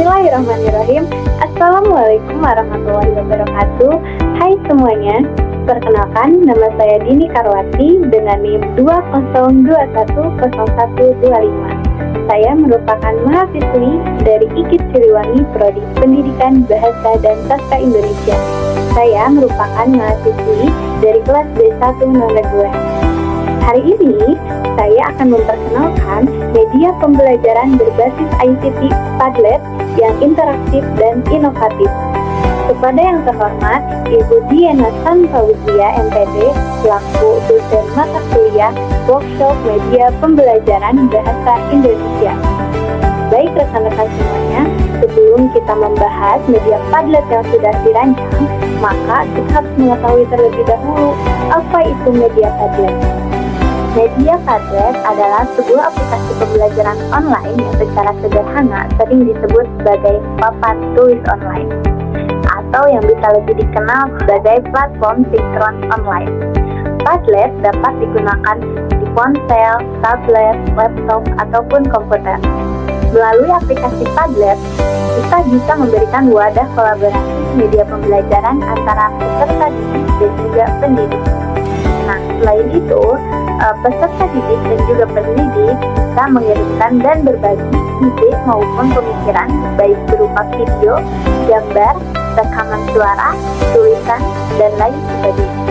Bismillahirrahmanirrahim. Assalamualaikum warahmatullahi wabarakatuh. Hai semuanya, perkenalkan nama saya Dini Karwati dengan NIM 20210125. Saya merupakan mahasiswi dari IKIP Siliwangi Prodi Pendidikan Bahasa dan Sastra Indonesia. Saya merupakan mahasiswi dari kelas B1 Nangga 2. Hari ini saya akan memperkenalkan media pembelajaran berbasis ICT Padlet yang interaktif dan inovatif. Kepada yang terhormat Ibu Diana Sanfauzia MPD selaku dosen mata kuliah workshop media pembelajaran bahasa Indonesia. Baik rekan-rekan semuanya, sebelum kita membahas media Padlet yang sudah dirancang, maka kita harus mengetahui terlebih dahulu apa itu media Padlet. Media Padlet adalah sebuah aplikasi pembelajaran online yang secara sederhana sering disebut sebagai papan tulis online, atau yang bisa lebih dikenal sebagai platform sinkron online. Padlet dapat digunakan di ponsel, tablet, laptop, ataupun komputer. Melalui aplikasi Padlet, kita bisa memberikan wadah kolaborasi media pembelajaran antara peserta didik dan juga pendidik. Nah, selain itu, peserta didik dan juga pendidik bisa mengirimkan dan berbagi ide maupun pemikiran baik berupa video, gambar, rekaman suara, tulisan, dan lain sebagainya.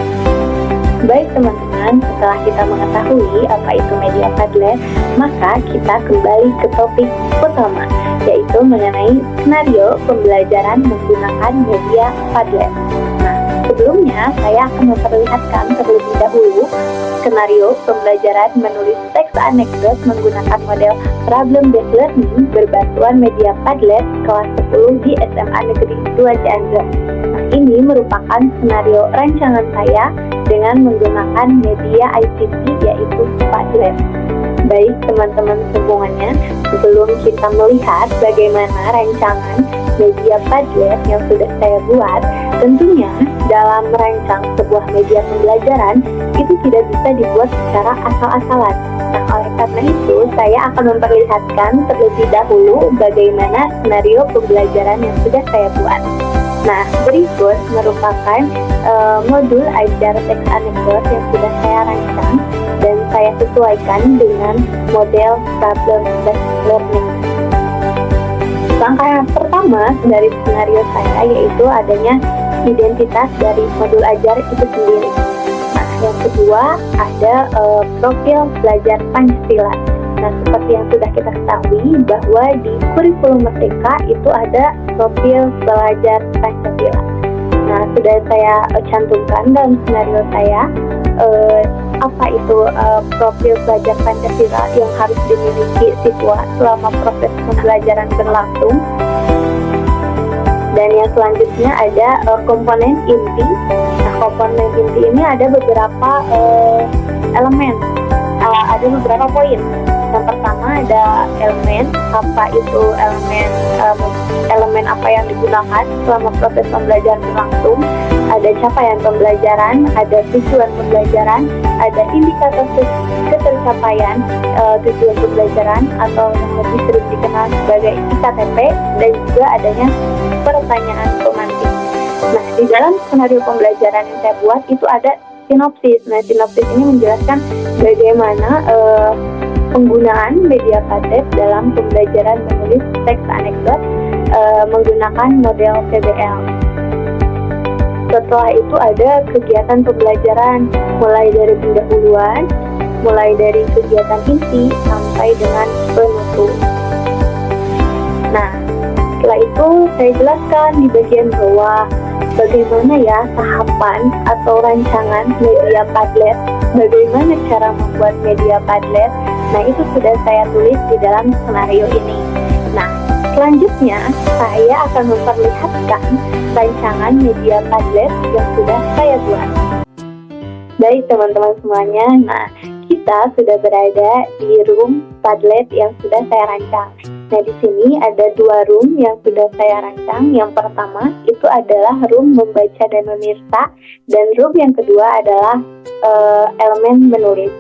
Baik teman-teman, setelah kita mengetahui apa itu media Padlet, maka kita kembali ke topik utama, yaitu mengenai skenario pembelajaran menggunakan media Padlet. Nah, sebelumnya saya akan memperlihatkan terlebih dahulu skenario pembelajaran menulis teks anekdot menggunakan model problem-based learning berbantuan media Padlet kelas 10 di SMA Negeri 2 Cianjur. Nah, ini merupakan skenario rancangan saya dengan menggunakan media ICT yaitu Padlet. Baik teman-teman semuanya, sebelum kita melihat bagaimana rancangan media Padlet yang sudah saya buat, tentunya dalam merancang sebuah media pembelajaran itu tidak bisa dibuat secara asal-asalan. Nah, oleh karena itu saya akan memperlihatkan terlebih dahulu bagaimana skenario pembelajaran yang sudah saya buat. Nah, berikut merupakan modul ajar teks anekdot yang sudah saya rancang dan saya sesuaikan dengan model problem-based learning. Langkah yang pertama dari skenario saya yaitu adanya identitas dari modul ajar itu sendiri. Nah, yang kedua ada profil belajar Pancasila. Nah, seperti yang sudah kita ketahui bahwa di kurikulum Merdeka itu ada profil belajar Pancasila. Nah, sudah saya cantumkan dalam skenario saya apa itu profil belajar Pancasila yang harus dimiliki siswa selama proses pembelajaran berlangsung. Dan yang selanjutnya ada komponen inti. Nah, komponen inti ini ada beberapa elemen, ada beberapa poin. Yang pertama ada elemen, apa itu elemen apa yang digunakan selama proses pembelajaran berlangsung, ada capaian pembelajaran, ada tujuan pembelajaran, ada indikator ketercapaian tujuan pembelajaran atau yang lebih sering dikenal sebagai IKTP, dan juga adanya pertanyaan pemantik. Nah, di dalam skenario pembelajaran yang saya buat itu ada sinopsis. Nah, sinopsis ini menjelaskan bagaimana penggunaan media Padlet dalam pembelajaran menulis teks anekdot menggunakan model PBL. Setelah itu ada kegiatan pembelajaran, mulai dari pendahuluan, mulai dari kegiatan inti sampai dengan penutup. Nah, setelah itu saya jelaskan di bagian bawah bagaimana ya tahapan atau rancangan media Padlet, bagaimana cara membuat media Padlet. Nah, itu sudah saya tulis di dalam skenario ini. Nah, selanjutnya saya akan memperlihatkan rancangan media Padlet yang sudah saya buat. Baik teman-teman semuanya, nah kita sudah berada di room Padlet yang sudah saya rancang. Nah, di sini ada dua room yang sudah saya rancang. Yang pertama itu adalah room membaca dan memirsa, dan room yang kedua adalah elemen menulis.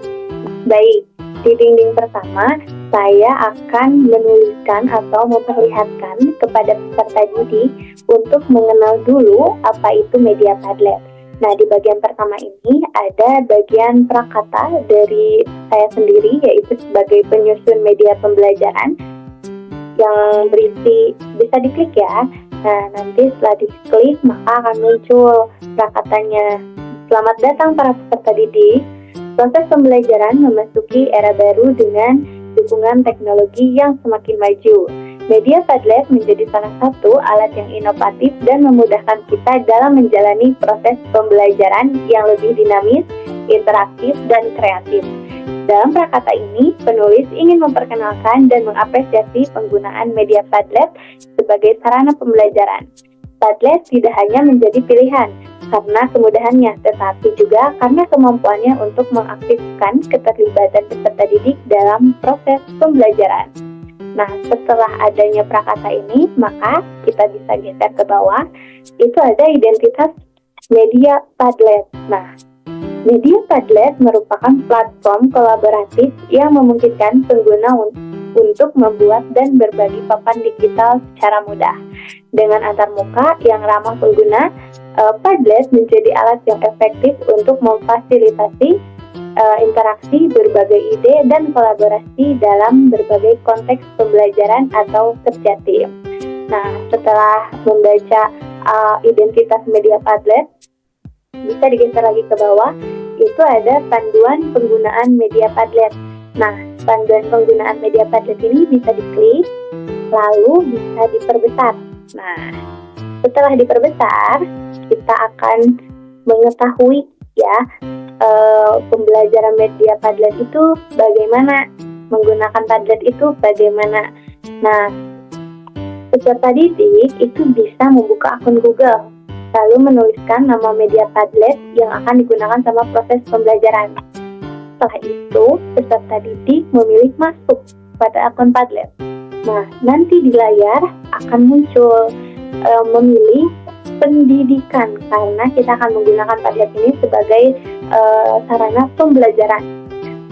Baik, di dinding pertama saya akan menuliskan atau memperlihatkan kepada peserta didik untuk mengenal dulu apa itu media Padlet. Nah, di bagian pertama ini ada bagian prakata dari saya sendiri, yaitu sebagai penyusun media pembelajaran yang berisi, bisa diklik ya. Nah, nanti setelah diklik maka akan muncul prakatanya. Selamat datang para peserta didik. Proses pembelajaran memasuki era baru dengan dukungan teknologi yang semakin maju. Media Padlet menjadi salah satu alat yang inovatif dan memudahkan kita dalam menjalani proses pembelajaran yang lebih dinamis, interaktif, dan kreatif. Dalam prakata ini, penulis ingin memperkenalkan dan mengapresiasi penggunaan media Padlet sebagai sarana pembelajaran. Padlet tidak hanya menjadi pilihan karena kemudahannya, tetapi juga karena kemampuannya untuk mengaktifkan keterlibatan peserta didik dalam proses pembelajaran. Nah, setelah adanya prakata ini, maka kita bisa geser ke bawah. Itu ada identitas media Padlet. Nah, media Padlet merupakan platform kolaboratif yang memungkinkan pengguna untuk membuat dan berbagi papan digital secara mudah. Dengan antarmuka yang ramah pengguna, Padlet menjadi alat yang efektif untuk memfasilitasi interaksi, berbagai ide, dan kolaborasi dalam berbagai konteks pembelajaran atau kerja tim. Nah, setelah membaca identitas media Padlet, bisa digeser lagi ke bawah, itu ada panduan penggunaan media Padlet. Nah, panduan penggunaan media Padlet ini bisa diklik, lalu bisa diperbesar. Nah, setelah diperbesar, kita akan mengetahui ya pembelajaran media Padlet itu bagaimana, menggunakan Padlet itu bagaimana. Nah, peserta didik itu bisa membuka akun Google, lalu menuliskan nama media Padlet yang akan digunakan sama proses pembelajaran. Setelah itu, peserta didik memilih masuk pada akun Padlet. Nah, nanti di layar akan muncul memilih pendidikan, karena kita akan menggunakan Padlet ini sebagai sarana pembelajaran.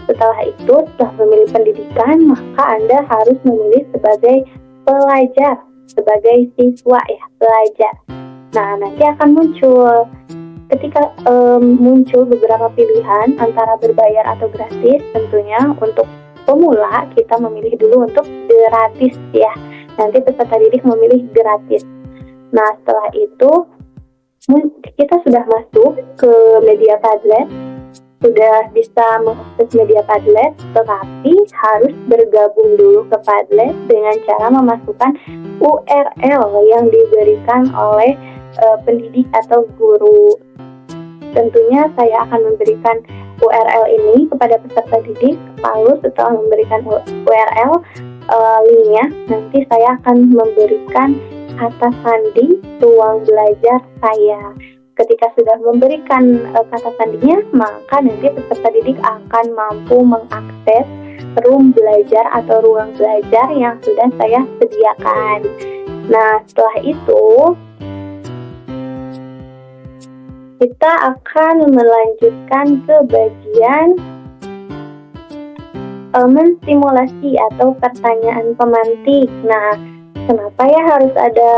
Setelah itu, setelah memilih pendidikan, maka Anda harus memilih sebagai pelajar, sebagai siswa ya, pelajar. Nah, nanti akan muncul, ketika muncul beberapa pilihan antara berbayar atau gratis, tentunya untuk pemula kita memilih dulu untuk gratis ya. Nanti peserta didik memilih gratis. Nah, setelah itu kita sudah masuk ke media Padlet, sudah bisa mengakses media Padlet, tetapi harus bergabung dulu ke Padlet dengan cara memasukkan URL yang diberikan oleh pendidik atau guru. Tentunya saya akan memberikan URL ini kepada peserta didik, lalu setelah memberikan URL linknya, nanti saya akan memberikan kata sandi ruang belajar saya. Ketika sudah memberikan kata sandinya, maka nanti peserta didik akan mampu mengakses room belajar atau ruang belajar yang sudah saya sediakan. Nah, setelah itu kita akan melanjutkan ke bagian menstimulasi atau pertanyaan pemantik. Nah, kenapa ya harus ada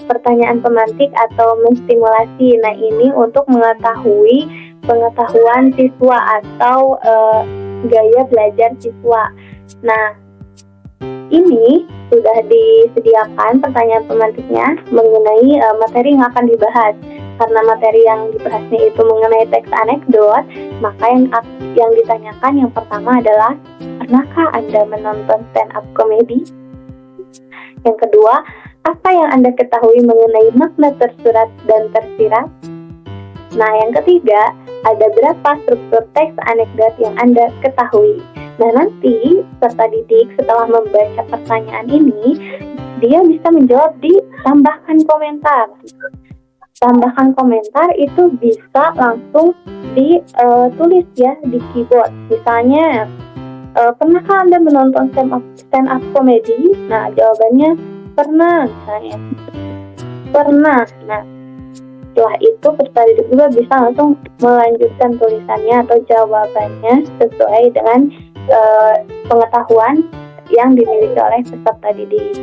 pertanyaan pemantik atau menstimulasi? Nah, ini untuk mengetahui pengetahuan siswa atau gaya belajar siswa. Nah, ini sudah disediakan pertanyaan pemantiknya mengenai materi yang akan dibahas. Karena materi yang dibahasnya itu mengenai teks anekdot, maka yang ditanyakan yang pertama adalah, pernahkah Anda menonton stand up comedy? Yang kedua, apa yang Anda ketahui mengenai makna tersurat dan tersirat? Nah, yang ketiga, ada berapa struktur teks anekdot yang Anda ketahui? Nah, nanti peserta didik setelah membaca pertanyaan ini, dia bisa menjawab di tambahkan komentar. Tambahkan komentar itu bisa langsung ditulis ya di keyboard. Misalnya, pernahkah Anda menonton stand up comedy? Nah, jawabannya pernah, misalnya. Pernah. Nah, setelah itu peserta didik juga bisa langsung melanjutkan tulisannya atau jawabannya sesuai dengan pengetahuan yang dimiliki oleh peserta didik.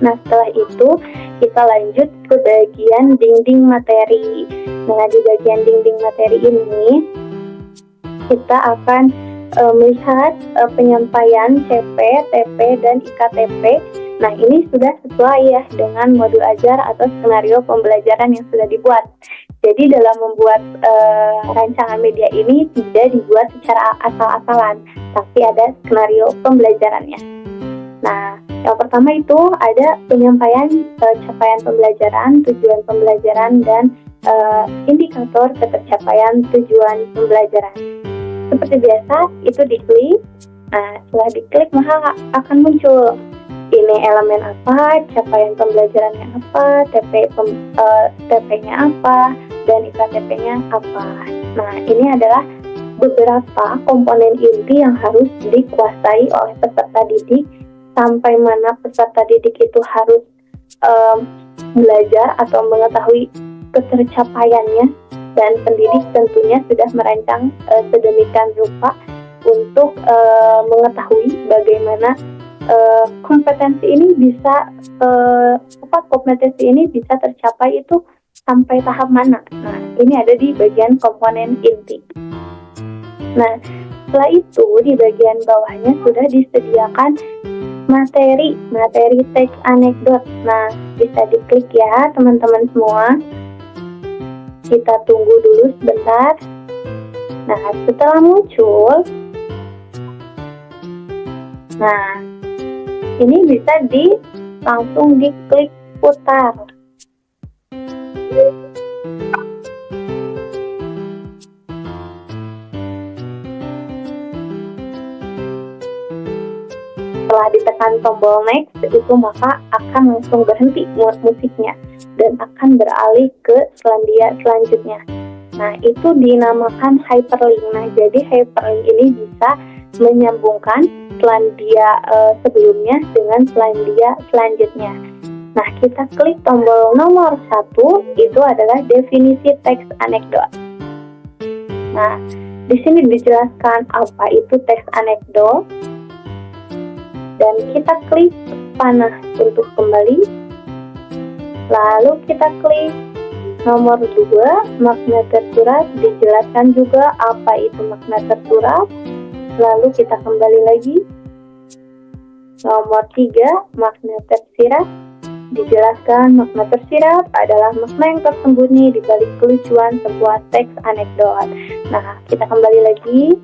Nah, setelah itu kita lanjut ke bagian dinding materi. Nah, di bagian dinding materi ini kita akan melihat penyampaian CP, TP, dan IKTP. Nah, ini sudah sesuai ya dengan modul ajar atau skenario pembelajaran yang sudah dibuat. Jadi dalam membuat rancangan media ini tidak dibuat secara asal-asalan, tapi ada skenario pembelajarannya. Nah, yang pertama itu ada penyampaian capaian pembelajaran, tujuan pembelajaran, dan indikator ketercapaian tujuan pembelajaran. Seperti biasa, itu diklik. Nah, setelah diklik maka akan muncul ini elemen apa, capaian pembelajarannya apa, TP-nya apa, dan IKTP-nya apa. Nah, ini adalah beberapa komponen inti yang harus dikuasai oleh peserta didik, sampai mana peserta didik itu harus belajar atau mengetahui ketercapaiannya, dan pendidik tentunya sudah merancang sedemikian rupa untuk mengetahui bagaimana kompetensi ini bisa tercapai itu sampai tahap mana. Nah, ini ada di bagian komponen inti. Nah, setelah itu di bagian bawahnya sudah disediakan materi teks anekdot. Nah, bisa diklik ya teman-teman semua. Kita tunggu dulu sebentar. Nah, setelah muncul, nah ini bisa langsung diklik putar. Setelah ditekan tombol next itu maka akan langsung berhenti musiknya dan akan beralih ke selanjutnya. Nah, itu dinamakan hyperlink. Nah, jadi hyperlink ini bisa menyambungkan selandia sebelumnya dengan selandia selanjutnya. Nah, kita klik tombol nomor 1, itu adalah definisi teks anekdot. Nah, di sini dijelaskan apa itu teks anekdot, dan kita klik panah untuk kembali. Lalu kita klik nomor 2, makna tersurat, dijelaskan juga apa itu makna tersurat. Lalu kita kembali lagi. Nomor 3, makna tersirat, dijelaskan makna tersirat adalah makna yang tersembunyi di balik kelucuan sebuah teks anekdot. Nah, kita kembali lagi.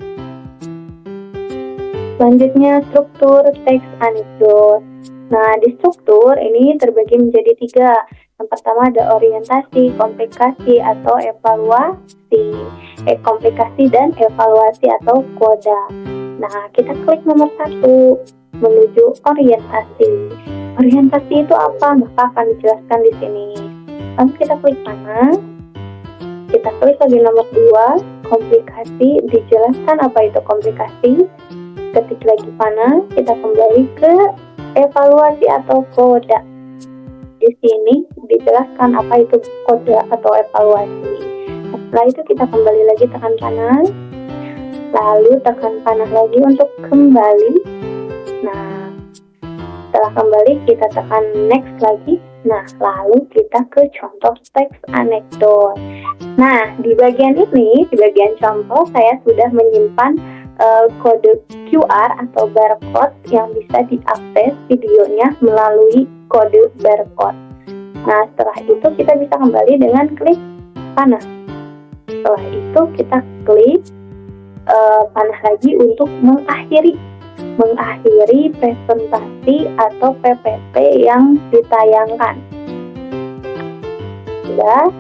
Selanjutnya, struktur teks anekdot. Nah, di struktur ini terbagi menjadi 3. Yang pertama ada orientasi, komplikasi, atau evaluasi. Komplikasi dan evaluasi atau koda. Nah, kita klik nomor 1 menuju orientasi. Orientasi itu apa? Maka akan dijelaskan di sini. Lalu kita klik panah. Kita klik lagi nomor 2, komplikasi, dijelaskan apa itu komplikasi. Ketik lagi panah, kita kembali ke evaluasi atau koda. Di sini dijelaskan apa itu koda atau evaluasi. Setelah itu kita kembali lagi tekan panah, lalu tekan panah lagi untuk kembali. Nah, setelah kembali kita tekan next lagi. Nah, lalu kita ke contoh teks anekdot. Nah, di bagian ini, di bagian contoh, saya sudah menyimpan kode QR atau barcode yang bisa diakses videonya melalui kode barcode. Nah, setelah itu kita bisa kembali dengan klik panah. Setelah itu kita klik panah lagi untuk mengakhiri presentasi atau PPT yang ditayangkan. Sudah?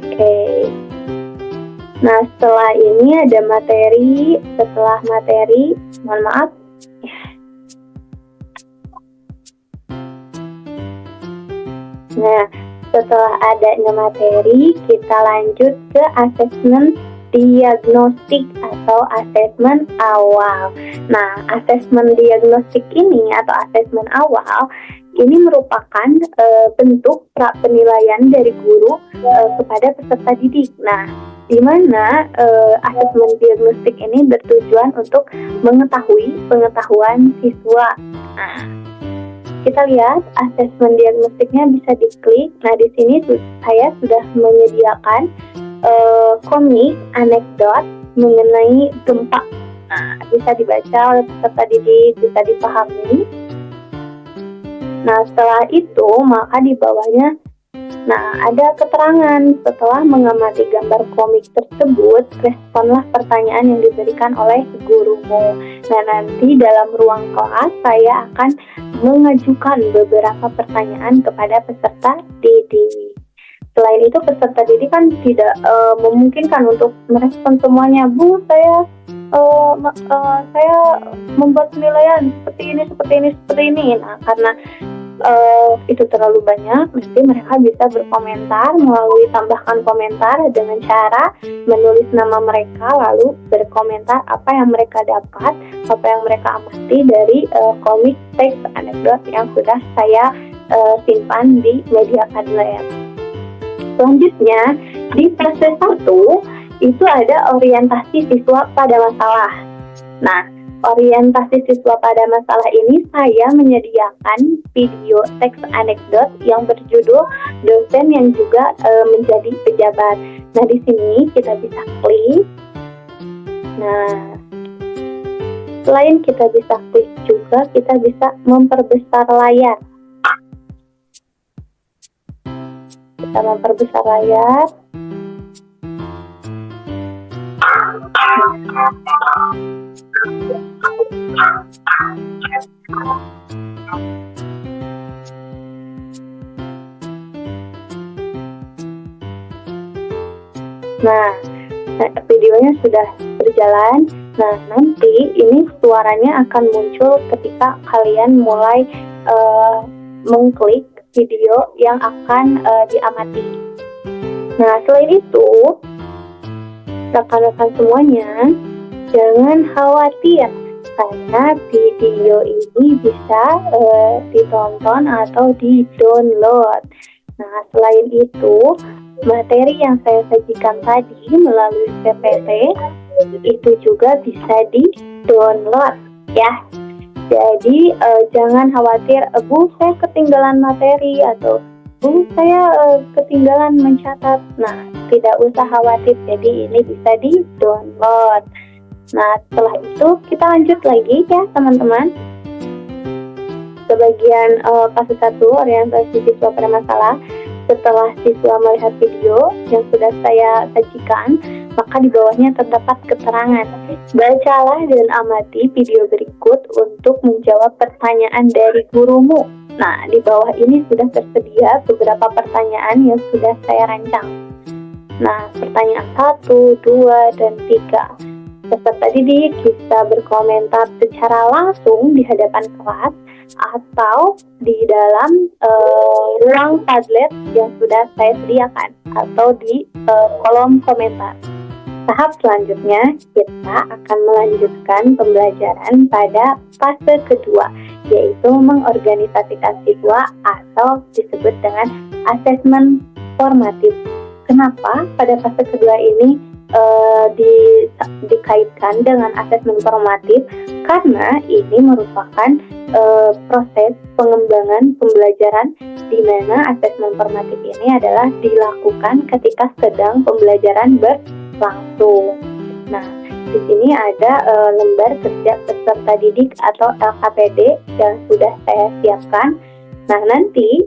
Oke. Nah, setelah ini ada materi. Setelah materi, mohon maaf. Nah, setelah adanya materi, kita lanjut ke asesmen diagnostik atau asesmen awal. Nah, asesmen diagnostik ini atau asesmen awal ini merupakan bentuk pra penilaian dari guru kepada peserta didik. Nah, di mana asesmen diagnostik ini bertujuan untuk mengetahui pengetahuan siswa. Nah, kita lihat asesmen diagnostiknya bisa diklik. Nah, di sini saya sudah menyediakan komik anekdot mengenai gempa. Nah, bisa dibaca oleh peserta didik, bisa dipahami. Nah, setelah itu maka di bawahnya ada keterangan. Setelah mengamati gambar komik tersebut, responlah pertanyaan yang diberikan oleh gurumu. Nah, nanti dalam ruang kelas saya akan mengajukan beberapa pertanyaan kepada peserta didik. Selain itu, peserta didik kan tidak memungkinkan untuk merespon semuanya. Bu, saya membuat penilaian seperti ini. Nah, karena itu terlalu banyak, nanti mereka bisa berkomentar melalui tambahkan komentar dengan cara menulis nama mereka, lalu berkomentar apa yang mereka dapat, apa yang mereka amati dari komik teks anekdot yang sudah saya simpan di Media Padlet. Selanjutnya, di fase 1 itu ada orientasi siswa pada masalah. Nah, orientasi siswa pada masalah ini saya menyediakan video teks anekdot yang berjudul Dosen yang juga menjadi pejabat. Nah, di sini kita bisa klik. Nah, selain kita bisa klik juga, kita bisa memperbesar layar. Kita memperbesar layar. Nah, videonya sudah berjalan. Nah, nanti ini suaranya akan muncul ketika kalian mulai mengklik video yang akan diamati. Nah, selain itu, rekan-rekan semuanya, jangan khawatir karena video ini bisa ditonton atau di-download. Nah, selain itu, materi yang saya sajikan tadi melalui PPT itu juga bisa di-download ya. Jadi jangan khawatir, Bu, saya ketinggalan materi, atau Bu, saya ketinggalan mencatat. Nah, tidak usah khawatir, jadi ini bisa di-download. Nah, setelah itu kita lanjut lagi ya teman-teman. Sebagian fase 1 orientasi siswa pada masalah. Setelah siswa melihat video yang sudah saya sajikan, maka di bawahnya terdapat keterangan. Bacalah dan amati video berikut untuk menjawab pertanyaan dari gurumu. Nah, di bawah ini sudah tersedia beberapa pertanyaan yang sudah saya rancang. Nah, pertanyaan 1, 2, dan 3. Peserta didik bisa berkomentar secara langsung di hadapan kelas atau di dalam ruang Padlet yang sudah saya sediakan, atau di kolom komentar. Tahap selanjutnya, kita akan melanjutkan pembelajaran pada fase kedua, yaitu mengorganisasikan siswa atau disebut dengan asesmen formatif. Kenapa pada fase kedua ini dikaitkan dengan asesmen formatif? Karena ini merupakan proses pengembangan pembelajaran di mana asesmen formatif ini adalah dilakukan ketika sedang pembelajaran berlangsung. Nah, di sini ada lembar kerja peserta didik atau LKPD yang sudah saya siapkan. Nah, nanti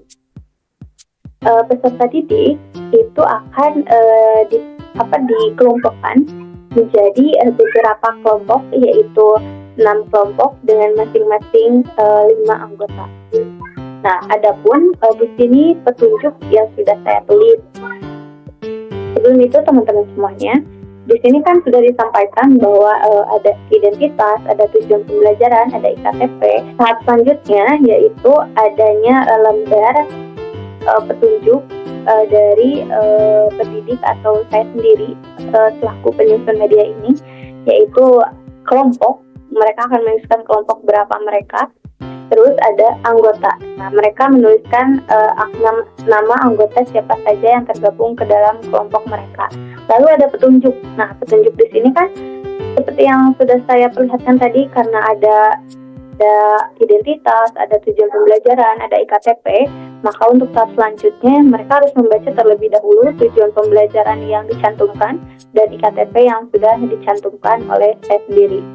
peserta didik itu akan dikelompokkan menjadi beberapa kelompok, yaitu 6 kelompok dengan masing-masing 5 anggota. Nah, adapun di sini petunjuk yang sudah saya tulis. Sebelum itu teman-teman semuanya, di sini kan sudah disampaikan bahwa ada identitas, ada tujuan pembelajaran, ada IKTP. Tahap selanjutnya yaitu adanya lembar petunjuk dari pendidik atau saya sendiri selaku penyusun media ini, yaitu kelompok. Mereka akan menuliskan kelompok berapa mereka. Terus ada anggota. Nah, mereka menuliskan nama anggota siapa saja yang tergabung ke dalam kelompok mereka. Lalu ada petunjuk. Nah, petunjuk di sini kan seperti yang sudah saya perlihatkan tadi, karena ada identitas, ada tujuan pembelajaran, ada IKTP, maka untuk tahap selanjutnya mereka harus membaca terlebih dahulu tujuan pembelajaran yang dicantumkan dan IKTP yang sudah dicantumkan oleh saya sendiri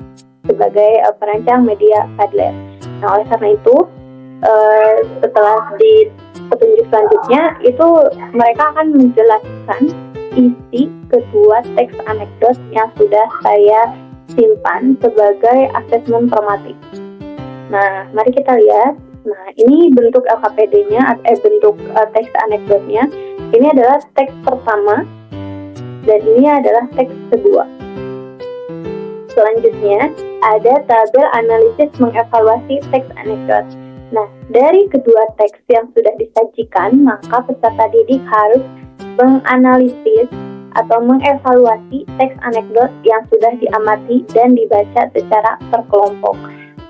sebagai perancang media Padlet. Nah, oleh karena itu setelah di petunjuk selanjutnya itu mereka akan menjelaskan isi kedua teks anekdot yang sudah saya simpan sebagai asesmen formatif. Nah, mari kita lihat. Nah, ini bentuk LKPD-nya, bentuk teks anekdotnya. Ini adalah teks pertama dan ini adalah teks kedua. Selanjutnya, ada tabel analisis mengevaluasi teks anekdot. Nah, dari kedua teks yang sudah disajikan, maka peserta didik harus menganalisis atau mengevaluasi teks anekdot yang sudah diamati dan dibaca secara berkelompok.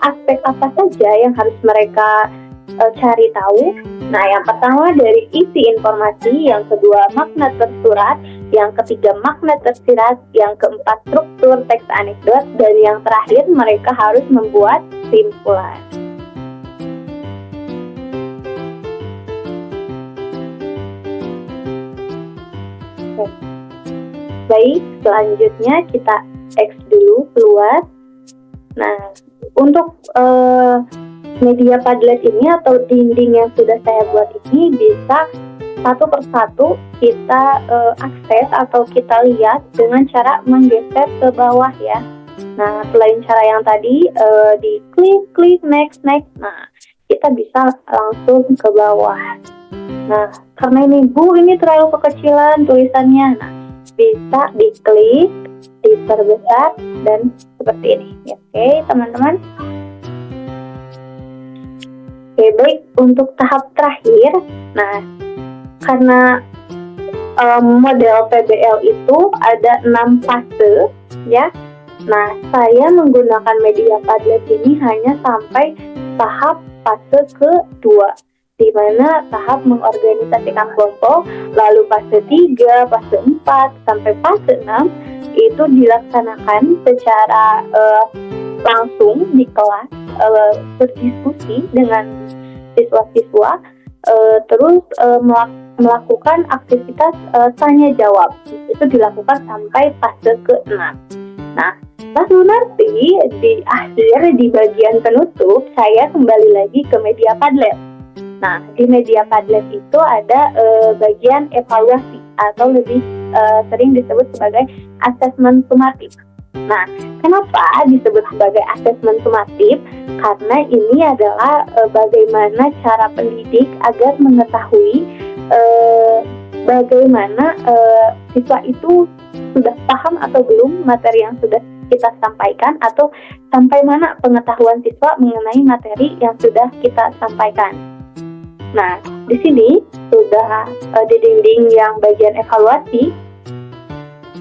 Aspek apa saja yang harus mereka cari tahu? Nah, yang pertama dari isi informasi, yang kedua makna tersurat, yang ketiga makna tersirat, yang keempat struktur teks anekdot, dan yang terakhir mereka harus membuat simpulan. Baik, selanjutnya kita X dulu keluar. Nah, untuk media Padlet ini atau dinding yang sudah saya buat ini bisa satu persatu kita akses atau kita lihat dengan cara menggeser ke bawah ya. Nah, selain cara yang tadi di klik next. Nah, kita bisa langsung ke bawah. Nah, karena ini terlalu kekecilan tulisannya. Nah, bisa diklik, diperbesar dan seperti ini. Oke, teman-teman. Oke, baik, untuk tahap terakhir. Nah, karena model PBL itu ada 6 fase ya. Nah, saya menggunakan media Padlet ini hanya sampai tahap fase kedua, di mana tahap mengorganisasikan kelompok, lalu fase 3, fase 4, sampai fase 6 itu dilaksanakan secara langsung di kelas, berdiskusi dengan siswa-siswa, terus melakukan aktivitas tanya jawab. Itu dilakukan sampai fase ke-6. Nah, lalu nanti di akhir, di bagian penutup, saya kembali lagi ke media Padlet. Nah, di media Padlet itu ada bagian evaluasi atau lebih sering disebut sebagai asesmen sumatif. Nah, kenapa disebut sebagai asesmen sumatif? Karena ini adalah bagaimana cara pendidik agar mengetahui bagaimana siswa itu sudah paham atau belum materi yang sudah kita sampaikan, atau sampai mana pengetahuan siswa mengenai materi yang sudah kita sampaikan. Nah, di sini sudah di dinding yang bagian evaluasi.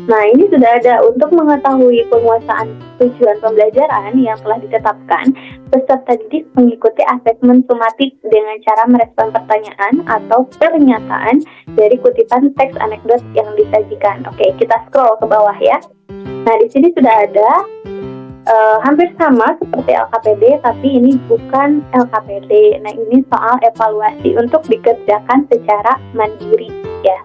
Nah, ini sudah ada untuk mengetahui penguasaan tujuan pembelajaran yang telah ditetapkan. Peserta didik mengikuti asesmen sumatif dengan cara merespon pertanyaan atau pernyataan dari kutipan teks anekdot yang disajikan. Oke, kita scroll ke bawah ya. Nah, di sini sudah ada hampir sama seperti LKPD, tapi ini bukan LKPD. Nah, ini soal evaluasi untuk dikerjakan secara mandiri ya.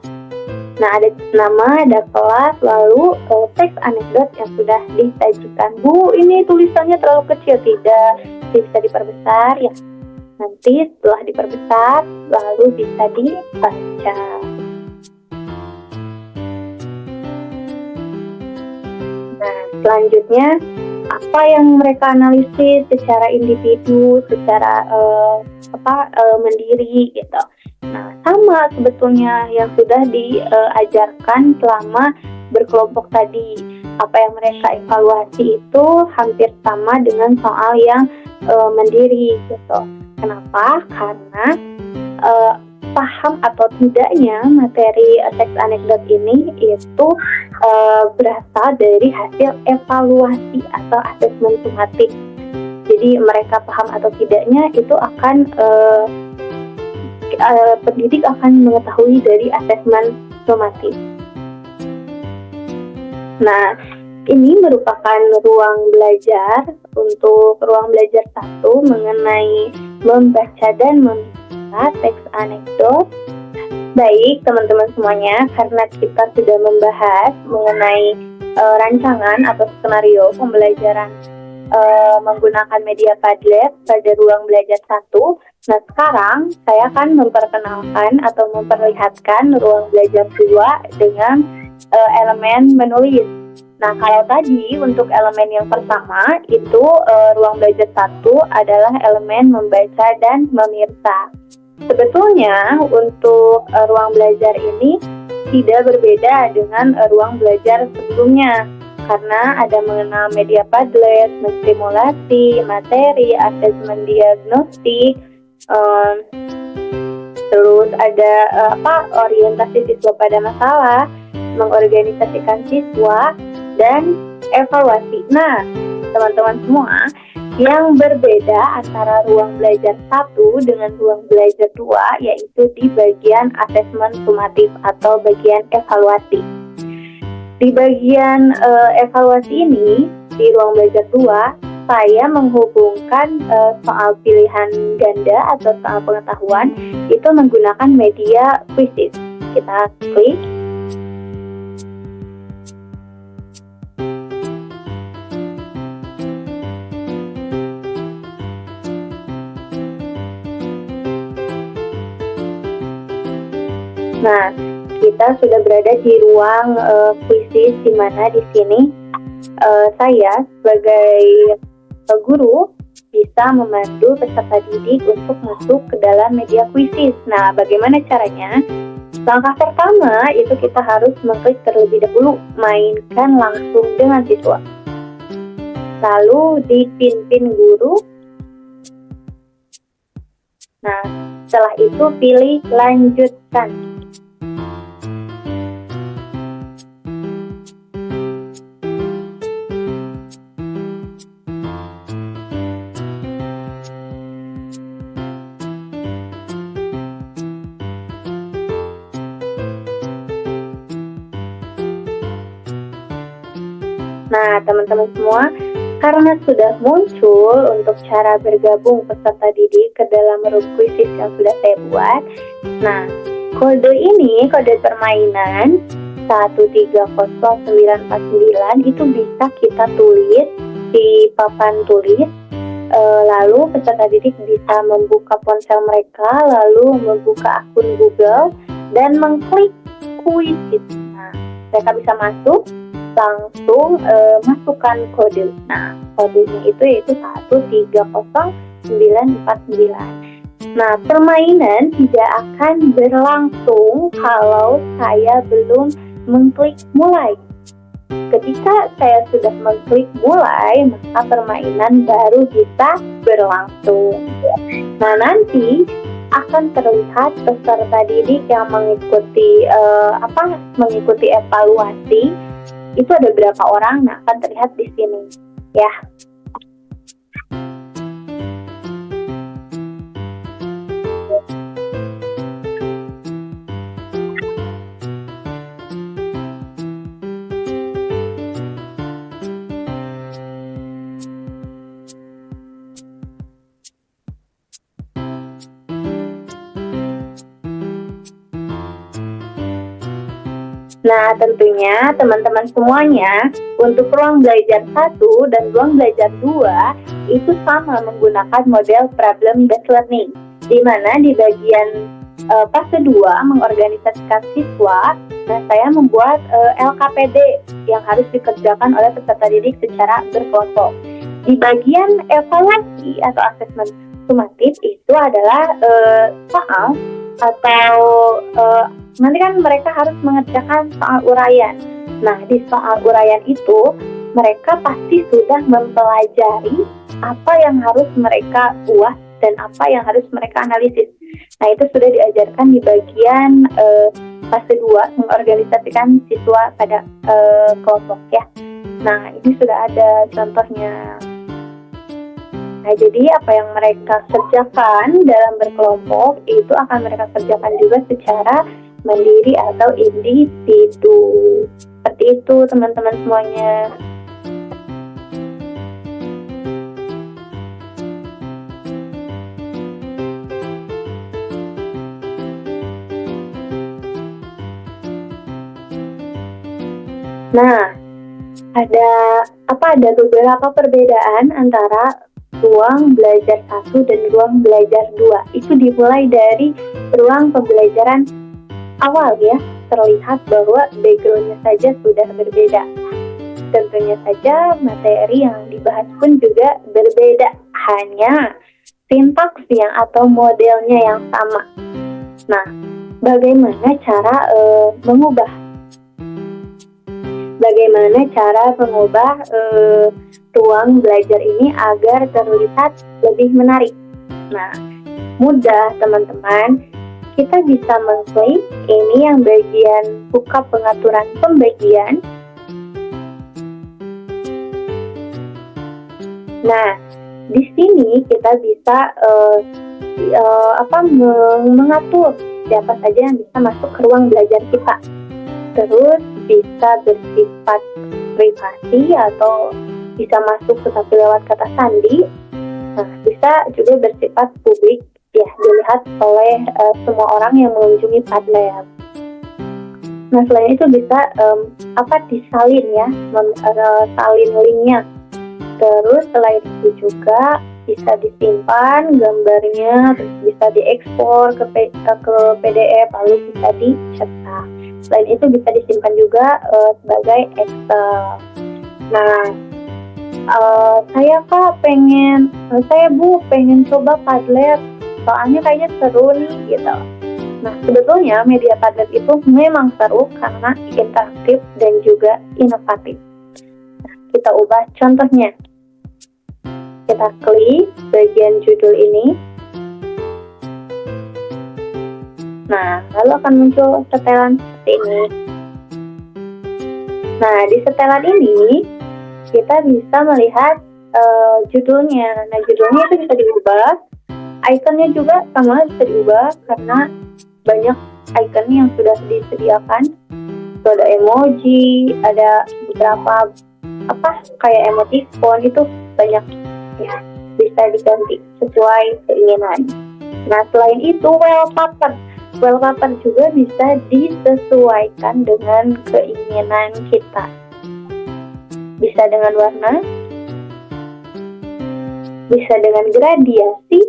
Nah, ada nama, ada kelas, lalu teks anekdot yang sudah disajikan. Bu, ini tulisannya terlalu kecil. Tidak, bisa diperbesar ya. Nanti setelah diperbesar, lalu bisa dibaca. Nah, selanjutnya apa yang mereka analisis secara individu, secara mandiri gitu. Nah, sama sebetulnya yang sudah diajarkan selama berkelompok tadi. Apa yang mereka evaluasi itu hampir sama dengan soal yang mandiri gitu. Kenapa? Karena paham atau tidaknya materi teks anekdot ini itu berasal dari hasil evaluasi atau asesmen sumatif. Jadi Jadi mereka paham atau tidaknya itu akan pendidik akan mengetahui dari asesmen sumatif. Nah, ini merupakan ruang belajar untuk ruang belajar 1 mengenai membaca dan membaca teks anekdot. Baik, teman-teman semuanya, karena kita sudah membahas mengenai rancangan atau skenario pembelajaran menggunakan media Padlet pada ruang belajar 1. Nah, sekarang saya akan memperkenalkan atau memperlihatkan ruang belajar 2 dengan elemen menulis. Nah, kalau tadi untuk elemen yang pertama itu ruang belajar 1 adalah elemen membaca dan memirsa. Sebetulnya untuk ruang belajar ini tidak berbeda dengan ruang belajar sebelumnya, karena ada mengenal media Padlet, menstimulasi, materi, asesmen diagnostik, terus ada orientasi siswa pada masalah, mengorganisasikan siswa, dan evaluasi. Nah, teman-teman semua, yang berbeda antara ruang belajar 1 dengan ruang belajar 2 yaitu di bagian asesmen sumatif atau bagian evaluasi. Di bagian evaluasi ini, di ruang belajar 2, saya menghubungkan soal pilihan ganda atau soal pengetahuan itu menggunakan media Quizizz. Kita klik. Nah, kita sudah berada di ruang Quizizz, di mana di sini saya sebagai guru bisa memandu peserta didik untuk masuk ke dalam media Quizizz. Nah, bagaimana caranya? Langkah pertama itu kita harus mengklik terlebih dahulu, mainkan langsung dengan siswa. Lalu dipimpin guru. Nah, setelah itu pilih lanjutkan. Nah, teman-teman semua, karena sudah muncul untuk cara bergabung peserta didik ke dalam room Quizizz yang sudah saya buat. Nah, kode ini, kode permainan 130949 itu bisa kita tulis di papan tulis. Lalu peserta didik bisa membuka ponsel mereka, lalu membuka akun Google dan mengklik Quizizz. Nah, mereka bisa masuk, langsung masukkan kode. Nah, kodenya itu yaitu 130949. Nah, permainan tidak akan berlangsung kalau saya belum mengklik mulai. Ketika saya sudah mengklik mulai, maka permainan baru bisa berlangsung. Nah, nanti akan terlihat peserta didik yang mengikuti mengikuti evaluasi. Itu ada berapa orang? Nah, akan terlihat di sini, ya. Nah, tentunya teman-teman semuanya untuk ruang belajar 1 dan ruang belajar 2 itu sama menggunakan model problem-based learning, di mana di bagian fase 2 mengorganisasikan siswa. Nah, saya membuat LKPD yang harus dikerjakan oleh peserta didik secara berkelompok. Di bagian evaluasi atau asesmen sumatif itu adalah soal atau nanti kan mereka harus mengerjakan soal uraian. Nah, di soal uraian itu mereka pasti sudah mempelajari apa yang harus mereka buat dan apa yang harus mereka analisis. Nah, itu sudah diajarkan di bagian fase 2 mengorganisasikan siswa pada kelompok, ya. Nah, ini sudah ada contohnya. Nah, jadi apa yang mereka kerjakan dalam berkelompok itu akan mereka kerjakan juga secara mandiri atau individu. Seperti itu teman-teman semuanya. Nah, ada beberapa perbedaan antara ruang belajar 1 dan ruang belajar 2. Itu dimulai dari ruang pembelajaran awal ya. Terlihat bahwa background-nya saja sudah berbeda. Tentunya saja materi yang dibahas pun juga berbeda. Hanya sintaksnya atau modelnya yang sama. Nah, bagaimana cara mengubah ruang belajar ini agar terlihat lebih menarik? Nah, mudah teman-teman. Kita bisa mengklik ini yang bagian buka pengaturan pembagian. Nah, di sini kita bisa mengatur siapa saja yang bisa masuk ke ruang belajar kita. Terus bisa bersifat privasi atau bisa masuk tetapi lewat kata sandi. Nah, bisa juga bersifat publik ya, dilihat oleh semua orang yang mengunjungi Padlet. Nah, selain itu bisa disalin ya, salin linknya. Terus selain itu juga bisa disimpan gambarnya, terus bisa diekspor ke PDF, lalu bisa dicetak. Selain itu bisa disimpan juga sebagai Excel. Nah, saya pengen coba Padlet, soalnya kayaknya seru nih gitu. Nah, sebetulnya media Padlet itu memang seru karena interaktif dan juga inovatif. Nah, kita ubah contohnya. Kita klik bagian judul ini. Nah, lalu akan muncul setelan seperti ini. Nah, di setelan ini kita bisa melihat judulnya. Nah, judulnya itu bisa diubah. Ikonnya juga sama bisa diubah karena banyak icon yang sudah disediakan. Itu ada emoji, ada beberapa kayak emoticon, itu banyak ya, bisa diganti sesuai keinginan. Nah, selain itu wallpaper juga bisa disesuaikan dengan keinginan kita. Bisa dengan warna, bisa dengan gradiasi,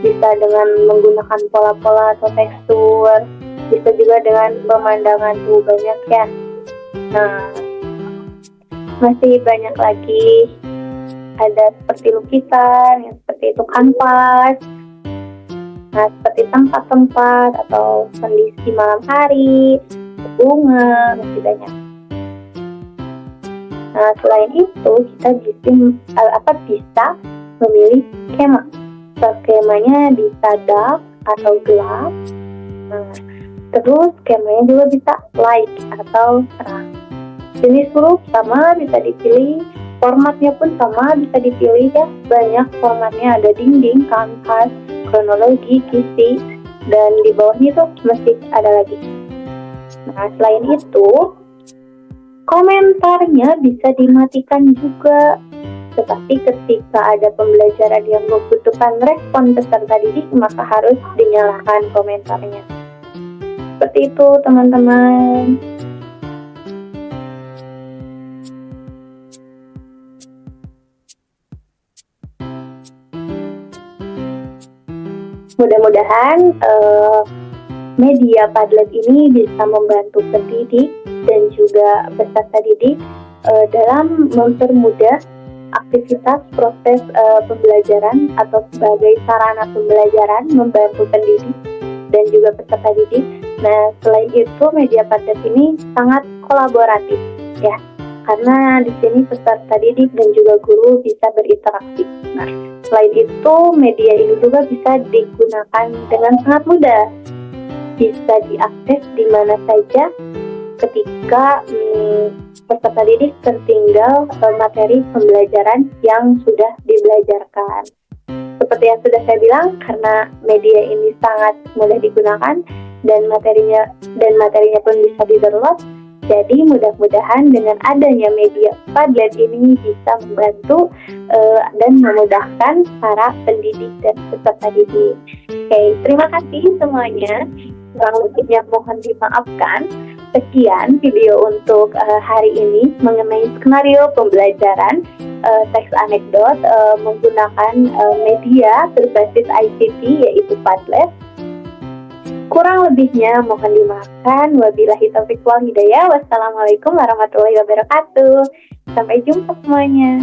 bisa dengan menggunakan pola-pola atau tekstur, bisa juga dengan pemandangan banyak ya. Nah, masih banyak lagi, ada seperti lukisan yang seperti itu, kanvas. Nah, seperti tempat-tempat atau kondisi malam hari, bunga, masih banyak. Nah, selain itu kita bisa memilih skema. Skemanya bisa dark atau gelap. Nah, terus skemanya juga bisa light atau terang. Jenis huruf sama bisa dipilih, formatnya pun sama bisa dipilih ya. Banyak formatnya, ada dinding, kanvas, kronologi, kisi, dan di bawahnya itu masih ada lagi. Nah, selain itu komentarnya bisa dimatikan juga. Tetapi ketika ada pembelajaran yang membutuhkan respon peserta didik, maka harus dinyalakan komentarnya. Seperti itu teman-teman. Mudah-mudahan media Padlet ini bisa membantu pendidik dan juga peserta didik dalam mempermudah aktivitas proses pembelajaran atau sebagai sarana pembelajaran membantu pendidik dan juga peserta didik. Nah, selain itu media Padlet ini sangat kolaboratif ya, karena di sini peserta didik dan juga guru bisa berinteraksi. Nah, selain itu media ini juga bisa digunakan dengan sangat mudah, bisa diakses di mana saja ketika peserta didik tertinggal materi pembelajaran yang sudah dibelajarkan. Seperti yang sudah saya bilang, karena media ini sangat mudah digunakan dan materinya pun bisa di-download. Jadi mudah-mudahan dengan adanya media Padlet ini bisa membantu dan memudahkan para pendidik dan peserta didik. Oke, terima kasih semuanya. Kurang lebihnya mohon dimaafkan. Sekian video untuk hari ini mengenai skenario pembelajaran teks anekdot menggunakan media berbasis ICT yaitu Padlet. Kurang lebihnya mohon dimaafkan. Wabillahi taufiq wal hidayah. Wassalamualaikum warahmatullahi wabarakatuh. Sampai jumpa semuanya.